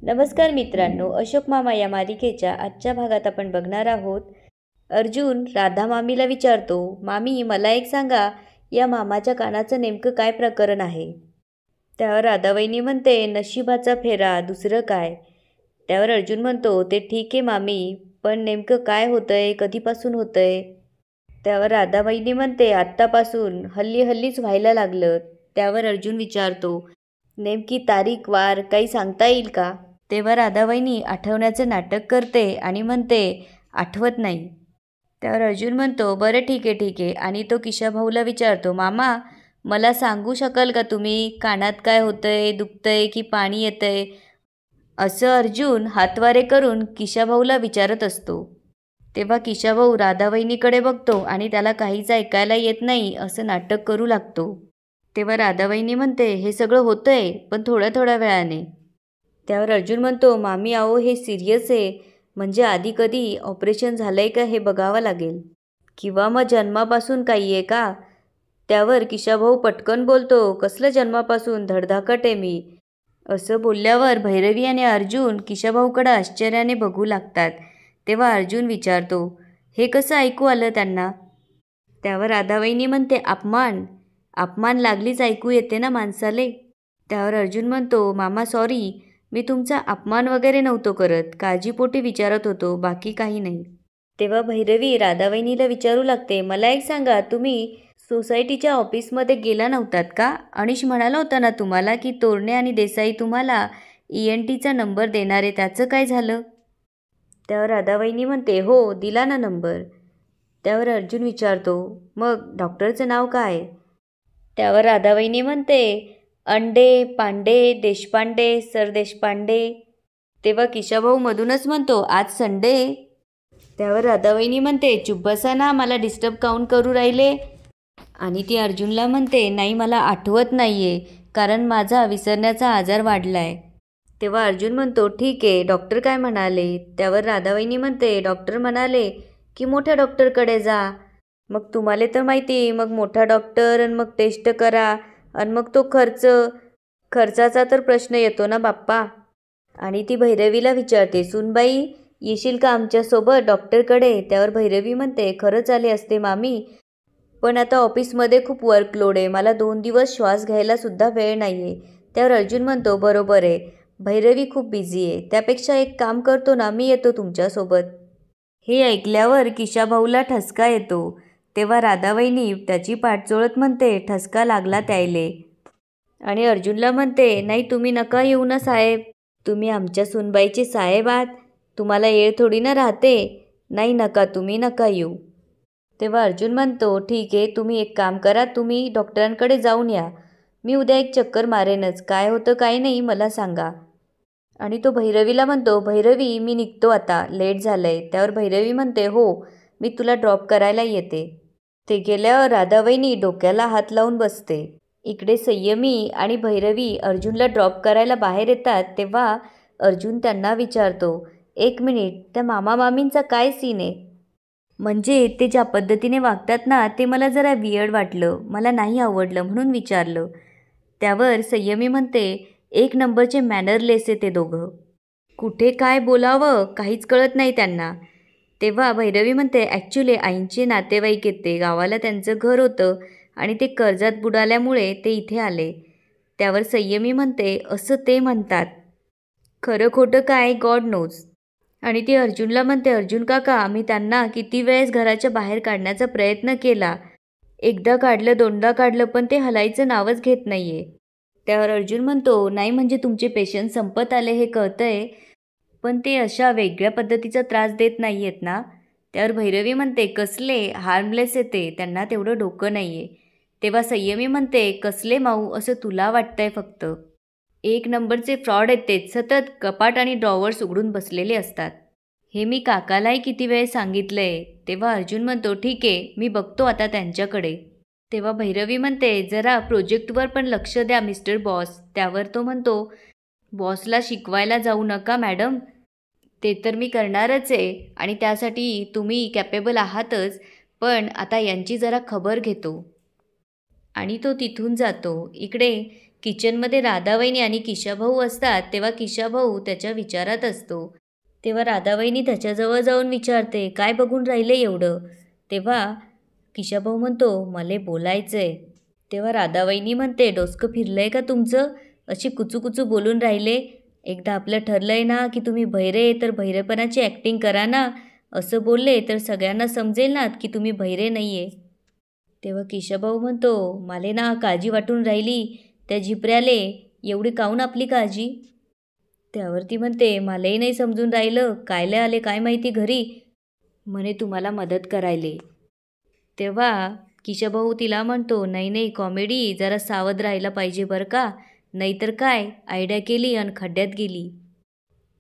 नमस्कार मित्रांनो, अशोक मामा या मालिकेच्या आजच्या भागात आपण बघणार आहोत. अर्जुन राधा मामीला विचारतो, मामी मला एक सांगा, या मामाच्या कानाचं नेमकं काय प्रकरण आहे. त्यावर राधावहिनी म्हणते, नशिबाचा फेरा, दुसरं काय. त्यावर अर्जुन म्हणतो, ते ठीक आहे मामी, पण नेमकं काय होतंय, कधीपासून होतंय. त्यावर राधावहिनी म्हणते, आत्तापासून, हल्लीच व्हायला लागलं. त्यावर अर्जुन विचारतो, नेमकी तारीख वार काही सांगता येईल का. तेव्हा राधावहिनी आठवण्याचं नाटक करते आणि म्हणते, आठवत नाही. त्यावर अर्जुन म्हणतो, बरं ठीक आहे. आणि तो किशाभाऊला विचारतो, मामा मला सांगू शकाल का तुम्ही, कानात काय होतंय, दुखतंय की पाणी येतंय. असं अर्जुन हातवारे करून किशाभाऊला विचारत असतो. तेव्हा किशाभाऊ राधावहिनीकडे बघतो आणि त्याला काहीच ऐकायला येत नाही असं नाटक करू लागतो. तेव्हा राधावहिनी म्हणते, हे सगळं होतंय पण थोड्या वेळाने. त्यावर अर्जुन म्हणतो, मामी आहो हे सिरियस आहे, म्हणजे आधी कधी ऑपरेशन झालंय का हे बघावं लागेल, किंवा मग जन्मापासून काही आहे का. त्यावर किशाभाऊ पटकन बोलतो, कसलं जन्मापासून, धडधाकट आहे मी. असं बोलल्यावर भैरवी आणि अर्जुन किशाभाऊकडं आश्चर्याने बघू लागतात. तेव्हा अर्जुन विचारतो, हे कसं ऐकू आलं त्यांना. त्यावर राधावहिनी म्हणते, अपमान लागलीच ऐकू येते ना माणसाले. त्यावर अर्जुन म्हणतो, मामा सॉरी, मी तुमचा अपमान वगैरे नव्हतो करत, काळजीपोटी विचारत होतो, बाकी काही नाही. तेव्हा भैरवी राधावहिनीला विचारू लागते, मला एक सांगा, तुम्ही सोसायटीच्या ऑफिसमध्ये गेला नव्हतात का. अनिश म्हणाला होता ना तुम्हाला की तोरणे आणि देसाई तुम्हाला ENTचा नंबर देणार आहे, त्याचं काय झालं. त्यावर राधावहिनी म्हणते, हो दिला ना नंबर. त्यावर अर्जुन विचारतो, मग डॉक्टरचं नाव काय. त्यावर राधावहिनी म्हणते, अंडे पांडे देशपांडे, सर देशपांडे. तेव्हा किशाभाऊ मधूनच म्हणतो, आज संडे. त्यावर राधावहिनी म्हणते, चुप बसा ना, मला डिस्टर्ब काऊन करू राहिले. आणि ती अर्जुनला म्हणते, नाही मला आठवत नाहीये, कारण माझा विसरण्याचा आजार वाढलाय. तेव्हा अर्जुन म्हणतो, ठीक आहे, डॉक्टर काय म्हणाले. त्यावर राधावहिनी म्हणते, डॉक्टर म्हणाले की मोठ्या डॉक्टरकडे जा. मग तुम्हाला तर माहिती, मग मोठा डॉक्टर आणि मग टेस्ट करा आणि मग तो खर्चाचा तर प्रश्न येतो ना बाप्पा. आणि ती भैरवीला विचारते, सुनबाई येशील का आमच्यासोबत डॉक्टरकडे. त्यावर भैरवी म्हणते, खरंच आले असते मामी, पण आता ऑफिसमध्ये खूप वर्कलोड आहे, मला 2 दिवस श्वास घ्यायला सुद्धा वेळ नाही आहे. त्यावर अर्जुन म्हणतो, बरोबर आहे, भैरवी खूप बिझी आहे, त्यापेक्षा एक काम करतो ना, मी येतो तुमच्यासोबत. हे ऐकल्यावर किशाभाऊला ठसका येतो. तेव्हा राधावहिनी त्याची पाठचोळत म्हणते, ठसका लागला त्यायले. आणि अर्जुनला म्हणते, नाही तुम्ही नका येऊ ना साहेब, तुम्ही आमच्या सुनबाईचे साहेब आहात, तुम्हाला येळ थोडी ना राहते. नाही नका, तुम्ही नका येऊ. तेव्हा अर्जुन म्हणतो, ठीक आहे, तुम्ही एक काम करा, तुम्ही डॉक्टरांकडे जाऊन या, मी उद्या एक चक्कर मारेनच, काय होतं काय नाही मला सांगा. आणि तो भैरवीला म्हणतो, भैरवी मी निघतो आता, लेट झालंय. त्यावर भैरवी म्हणते, हो मी तुला ड्रॉप करायला येते. ते गेल्यावर राधावहिनी डोक्याला हात लावून बसते. इकडे संयमी आणि भैरवी अर्जुनला ड्रॉप करायला बाहेर येतात. तेव्हा अर्जुन त्यांना विचारतो, एक मिनिट, त्या मामा मामींचा काय सीन आहे. म्हणजे ते ज्या पद्धतीने वागतात ना, ते मला जरा वियर्ड वाटलं, मला नाही आवडलं म्हणून विचारलं. त्यावर संयमी म्हणते, 1 नंबरचे मॅनरलेस आहे ते दोघं, कुठे काय बोलावं काहीच कळत नाही त्यांना. तेव्हा भैरवी म्हणते, ॲक्च्युली आईंचे नातेवाईक येते, गावाला त्यांचं घर होतं आणि ते कर्जात बुडाल्यामुळे ते इथे आले. त्यावर संयमी म्हणते, असं ते म्हणतात, खरं खोटं काय गॉड नोज. आणि ती अर्जुनला म्हणते, अर्जुन काका मी त्यांना किती वेळेस घराच्या बाहेर काढण्याचा प्रयत्न केला, एकदा काढलं 2दा काढलं, पण ते हलायचं नावच घेत नाहीये. त्यावर अर्जुन म्हणतो, नाही म्हणजे तुमचे पेशंट संपत आले हे कळतंय, पण ते अशा वेगळ्या पद्धतीचा त्रास देत नाही आहेत ना. त्यावर भैरवी म्हणते, कसले हार्मलेस येते, त्यांना तेवढं डोकं नाही आहे. तेव्हा संयमी म्हणते, कसले माऊ असं तुला वाटतंय, फक्त 1 नंबरचे फ्रॉड येते, सतत कपाट आणि ड्रॉवर्स उघडून बसलेले असतात, हे मी काकालाही किती वेळ सांगितलंय. तेव्हा अर्जुन म्हणतो, ठीक आहे, मी बघतो आता त्यांच्याकडे. तेव्हा भैरवी म्हणते, जरा प्रोजेक्टवर पण लक्ष द्या मिस्टर बॉस. त्यावर तो म्हणतो, बॉसला शिकवायला जाऊ नका मॅडम, ते तर मी करणारच आहे आणि त्यासाठी तुम्ही कॅपेबल आहातच, पण आता यांची जरा खबर घेतो. आणि तो तिथून जातो. इकडे किचनमध्ये राधावहिनी आणि किशाभाऊ असतात तेव्हा किशाभाऊ त्याच्या विचारात असतो. तेव्हा राधावहिनी त्याच्याजवळ जाऊन विचारते, काय बघून राहिले एवढं? तेव्हा किशाभाऊ म्हणतो, मले बोलायचंय. तेव्हा राधावहिनी म्हणते, डोसकं फिरलंय का तुमचं? अशी कुचूकुचू बोलून राहिले. एकदा आपलं ठरलंय ना की तुम्ही बहिरे तर बहिरेपणाची ॲक्टिंग करा ना. असं बोलले तर सगळ्यांना समजेल ना की तुम्ही बहिरे नाही आहे. तेव्हा किशाभाऊ म्हणतो, माले ना काळजी वाटून राहिली त्या झिपऱ्याले, एवढी काहून आपली काळजी? त्यावरती म्हणते, मलाही नाही समजून राहिलं, कायले आले काय माहिती घरी, म्हणे तुम्हाला मदत करायले. तेव्हा किशाभाऊ तिला म्हणतो, नाही नाही कॉमेडी, जरा सावध राहायला पाहिजे बरं का, नाहीतर काय आयडिया केली आणि खड्ड्यात गेली.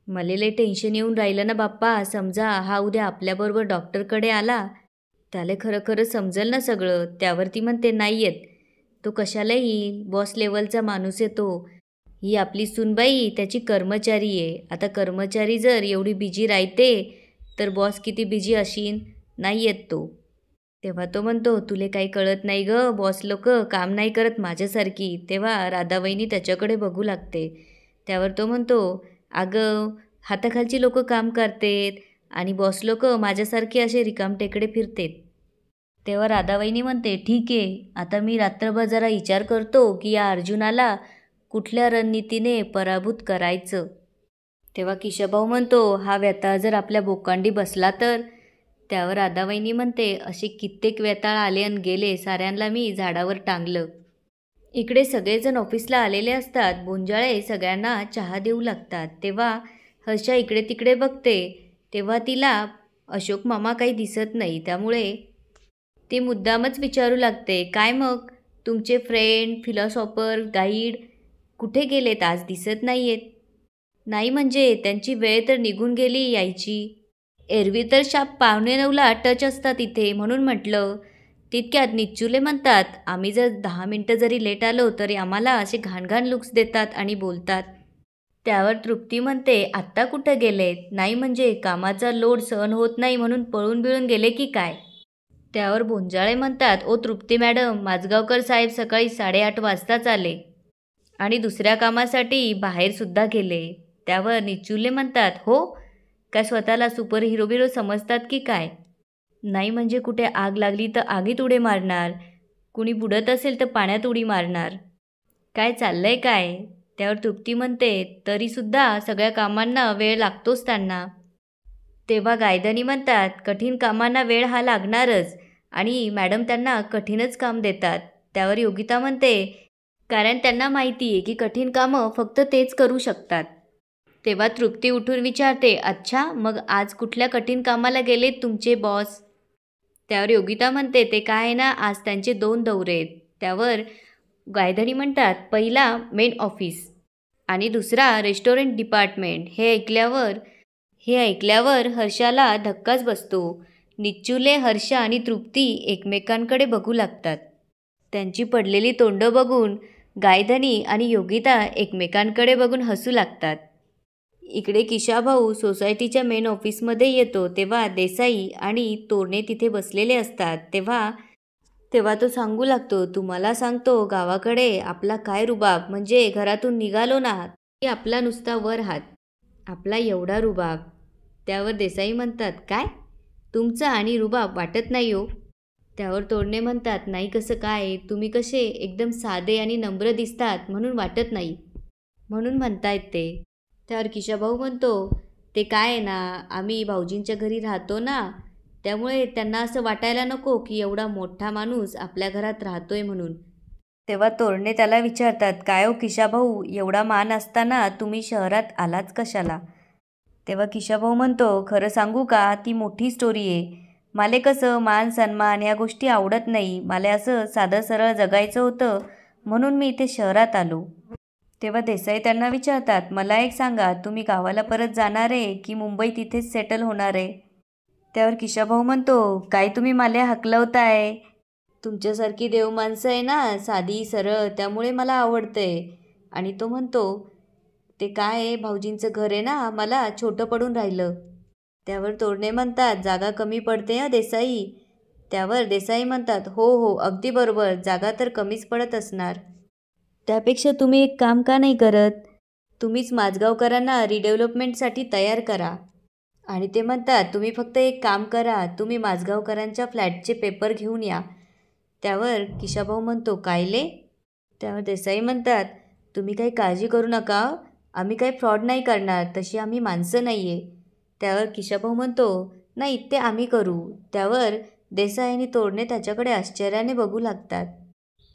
मला लय टेन्शन येऊन राहिलं ना बाप्पा. समजा हा उद्या आपल्याबरोबर डॉक्टरकडे आला, त्याला खरं खरं समजेल ना सगळं. त्यावरती म्हणते, नाही येत, तो कशाला येईल, बॉस लेवलचा माणूस आहे तो. ही आपली सूनबाई त्याची कर्मचारी आहे. आता कर्मचारी जर एवढी बिजी राहते तर बॉस किती बिजी असीन, नाही येत तो. तेव्हा तो म्हणतो, तुले काही कळत नाही ग, बॉस लोक काम नाही करत माझ्यासारखी. तेव्हा राधावहिनी त्याच्याकडे बघू लागते. त्यावर तो म्हणतो, अगं हाताखालची लोक काम करतेत आणि बॉस लोक माझ्यासारखे असे रिकामटेकडे फिरतेत. तेव्हा राधावहिनी म्हणते, ठीक आहे, आता मी रात्रभर जरा विचार करतो की या अर्जुनाला कुठल्या रणनीतीने पराभूत करायचं. तेव्हा किशाभाऊ म्हणतो, हा व्यताळ जर आपल्या बोकांडी बसला तर? त्यावर राधावहिनी म्हणते, असे कित्येक व्यताळ आले आणि गेले, साऱ्यांना मी झाडावर टांगलं. इकडे सगळेजण ऑफिसला आलेले असतात. बोंजाळे सगळ्यांना चहा देऊ लागतात. तेव्हा हर्षा इकडे तिकडे बघते. तेव्हा तिला अशोक मामा काही दिसत नाही. त्यामुळे ती मुद्दामच विचारू लागते, काय मग तुमचे फ्रेंड, फिलॉसॉफर, गाईड कुठे गेलेत, आज दिसत नाही आहेत? नाही म्हणजे त्यांची वेळ तर निघून गेली यायची. एरवी तर शाप 8:45ला टच असतात इथे, म्हणून म्हटलं. तितक्यात निच्चुले म्हणतात, आम्ही जर 10 मिनटं जरी लेट आलो तरी आम्हाला असे घाणघाण लुक्स देतात आणि बोलतात. त्यावर तृप्ती म्हणते, आत्ता कुठं गेलेत? नाही म्हणजे कामाचा लोड सहन होत नाही म्हणून पळून बिळून गेले की काय? त्यावर बोंजाळे म्हणतात, ओ तृप्ती मॅडम, माझगावकर साहेब सकाळी 8:30 वाजताच आले आणि दुसऱ्या कामासाठी बाहेरसुद्धा गेले. त्यावर निचुले म्हणतात, हो काय स्वतःला सुपर हिरो बिरो समजतात की काय? नाही म्हणजे कुठे आग लागली तर आगीत उडी मारणार, कुणी बुडत असेल तर पाण्यात उडी मारणार, काय चाललंय काय? त्यावर तृप्ती म्हणते, तरीसुद्धा सगळ्या कामांना वेळ लागतोच त्यांना. तेव्हा गायधनी म्हणतात, कठीण कामांना वेळ हा लागणारच आणि मॅडम त्यांना कठीणच काम देतात. त्यावर योगिता म्हणते, कारण त्यांना माहिती आहे की कठीण कामं फक्त तेच करू शकतात. तेव्हा तृप्ती उठून विचारते, अच्छा मग आज कुठल्या कठीण कामाला गेलेत तुमचे बॉस? त्यावर योगिता म्हणते, ते काय आहे ना, आज त्यांचे 2 दौरे आहेत. त्यावर गायधनी म्हणतात, पहिला मेन ऑफिस आणि दुसरा रेस्टॉरंट डिपार्टमेंट. हे ऐकल्यावर हर्षाला धक्काच बसतो. निच्चुले, हर्षा आणि तृप्ती एकमेकांकडे बघू लागतात. त्यांची पडलेली तोंडं बघून गायधनी आणि योगिता एकमेकांकडे बघून हसू लागतात. इकडे किशाभाऊ सोसायटीच्या मेन ऑफिसमध्ये येतो. तेव्हा देसाई आणि तोरणे तिथे बसलेले असतात. तेव्हा तो सांगू लागतो, तुम्हाला सांगतो गावाकडे आपला काय रुबाब, म्हणजे घरातून निघालो ना की आपला नुसता वर हात, आपला एवढा रुबाब. त्यावर देसाई म्हणतात, काय तुमचा आणि रुबाब वाटत नाही हो? त्यावर तोरणे म्हणतात, नाही कसं काय, तुम्ही कसे एकदम साधे आणि नम्र दिसतात म्हणून वाटत नाही, म्हणून म्हणतायत ते. त्यावर किशाभाऊ म्हणतो, ते काय आहे ना, आम्ही भाऊजींच्या घरी राहतो ना, त्यामुळे त्यांना असं वाटायला नको की एवढा मोठा माणूस आपल्या घरात राहतोय म्हणून. तेव्हा तोरणे त्याला विचारतात, काय हो किशाभाऊ, एवढा मान असताना तुम्ही शहरात आलाच कशाला? तेव्हा किशाभाऊ म्हणतो, खरं सांगू का, ती मोठी स्टोरी आहे. मला कसं मान सन्मान या गोष्टी आवडत नाही, मला असं साधं सरळ जगायचं होतं म्हणून मी इथे शहरात आलो. तेव्हा देसाई त्यांना विचारतात, मला एक सांगा, तुम्ही गावाला परत जाणार आहे की मुंबई तिथेच सेटल होणार आहे? त्यावर किशाभाऊ म्हणतो, काय तुम्ही मला हकलवताय? तुमच्यासारखी देव माणसं आहे ना, साधी सरळ, त्यामुळे मला आवडतंय. आणि तो म्हणतो, ते काय आहे, भाऊजींचं घर आहे ना, मला छोटं पडून राहिलं. त्यावर तोरणे म्हणतात, जागा कमी पडते हं देसाई. त्यावर देसाई म्हणतात, हो हो अगदी बरोबर, जागा तर कमीच पडत असणार. त्यापेक्षा तुम्ही एक काम का नाही करत? तुम्हीच माझगावकरांना रिडेव्हलपमेंटसाठी तयार करा. आणि ते म्हणतात, तुम्ही फक्त एक काम करा, तुम्ही माझगावकरांच्या फ्लॅटचे पेपर घेऊन या. त्यावर किशाभाऊ म्हणतो, कायले? त्यावर देसाई म्हणतात, तुम्ही काही काळजी करू नका, आम्ही काही फ्रॉड नाही करणार, तशी आम्ही माणसं नाही आहे. त्यावर किशाभाऊ म्हणतो, नाही ते आम्ही करू. त्यावर देसाई आणि तोडणे त्याच्याकडे आश्चर्याने बघू लागतात.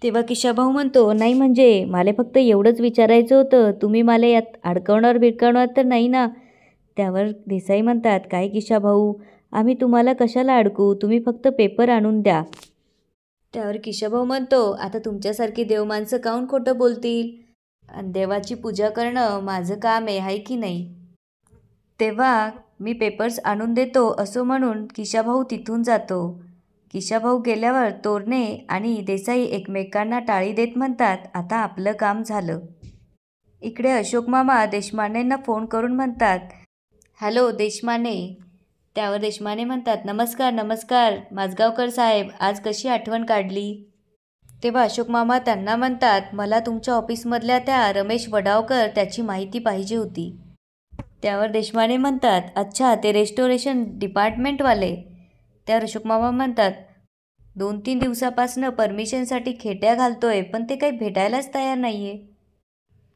तेव्हा किशाभाऊ म्हणतो, नाही म्हणजे मला फक्त एवढंच विचारायचं होतं, तुम्ही मला यात अडकवणार तर नाही ना? त्यावर देसाई म्हणतात, काय किशाभाऊ, आम्ही तुम्हाला कशाला अडकू, तुम्ही फक्त पेपर आणून द्या. त्यावर किशाभाऊ म्हणतो, आता तुमच्यासारखी देवमाणसं काहून खोटं बोलतील? आणि देवाची पूजा करणं माझं काम आहे की नाही? तेव्हा मी पेपर्स आणून देतो असं म्हणून किशाभाऊ तिथून जातो. किशाभाऊ गेल्यावर तोरणे आणि देसाई एकमेकांना टाळी देत म्हणतात, आता आपलं काम झालं. इकडे अशोक मामा देशमानेंना फोन करून म्हणतात, हॅलो देशमाने. त्यावर देशमाने म्हणतात, नमस्कार नमस्कार माझगावकर साहेब, आज कशी आठवण काढली? तेव्हा अशोक मामा त्यांना म्हणतात, मला तुमच्या ऑफिसमधल्या त्या रमेश वडावकर त्याची माहिती पाहिजे होती. त्यावर देशमाने म्हणतात, अच्छा ते रेस्टोरेशन डिपार्टमेंटवाले. त्यावर अशोक मामा म्हणतात, 2-3 दिवसापासनं परमिशनसाठी खेट्या घालतोय, पण ते काही भेटायलाच तयार नाही आहे.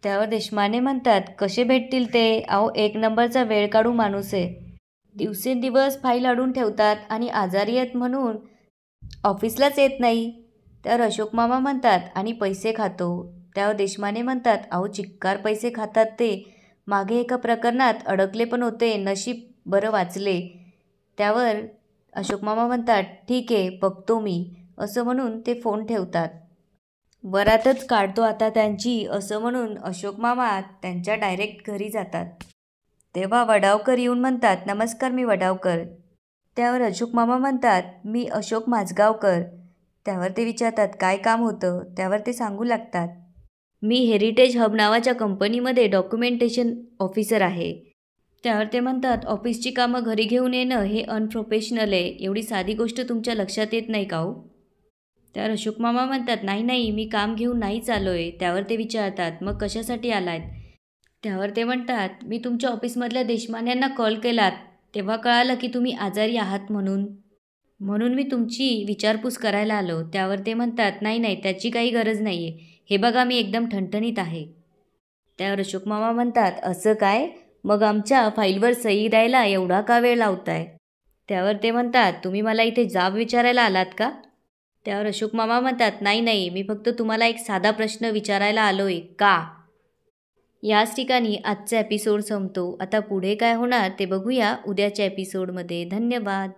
त्यावर देशमाने म्हणतात, कसे भेटतील ते? अहो 1 नंबरचा वेळ काढू माणूस आहे. दिवसेंदिवस फाईल अडून ठेवतात आणि आजारी आहेत म्हणून ऑफिसलाच येत नाही. त्यावर अशोक मामा म्हणतात, आणि पैसे खातो. त्यावर देशमाने म्हणतात, अहो चिक्कार पैसे खातात ते. मागे एका प्रकरणात अडकले पण होते, नशीब बरं वाचले. त्यावर अशोक मामा म्हणतात, ठीक आहे बघतो मी, असं म्हणून ते फोन ठेवतात. वरातच काढतो आता त्यांची, असं म्हणून अशोक मामा त्यांच्या डायरेक्ट घरी जातात. तेव्हा वडावकर येऊन म्हणतात, नमस्कार मी वडावकर. त्यावर अशोक मामा म्हणतात, मी अशोक माझगावकर. त्यावर ते विचारतात, काय काम होतं? त्यावर ते सांगू लागतात, मी हेरिटेज हब नावाच्या कंपनीमध्ये डॉक्युमेंटेशन ऑफिसर आहे. त्यावर ते म्हणतात, ऑफिसची कामं घरी घेऊन येणं हे अनप्रोफेशनल आहे, एवढी साधी गोष्ट तुमच्या लक्षात येत नाही का हो? त्यावर अशोक मामा म्हणतात, नाही मी काम घेऊन नाहीच आलो आहे. त्यावर ते विचारतात, मग कशासाठी आलात? त्यावर ते म्हणतात, मी तुमच्या ऑफिसमधल्या देशमान्यांना कॉल केलात, तेव्हा कळालं की तुम्ही आजारी आहात म्हणून मी तुमची विचारपूस करायला आलो. त्यावर ते म्हणतात, नाही त्याची काही गरज नाही आहे, हे बघा मी एकदम ठणठणीत आहे. त्यावर अशोक मामा म्हणतात, असं काय? मग आमच्या फाईलवर सही द्यायला एवढा का वेळ लावताय? त्यावर ते म्हणतात, तुम्ही मला इथे जाब विचारायला आलात का? त्यावर अशोक मामा म्हणतात, नाही मी फक्त तुम्हाला एक साधा प्रश्न विचारायला आलोय, का? याच ठिकाणी आजचा एपिसोड संपतो. आता पुढे काय होणार ते बघूया उद्याच्या एपिसोडमध्ये. धन्यवाद.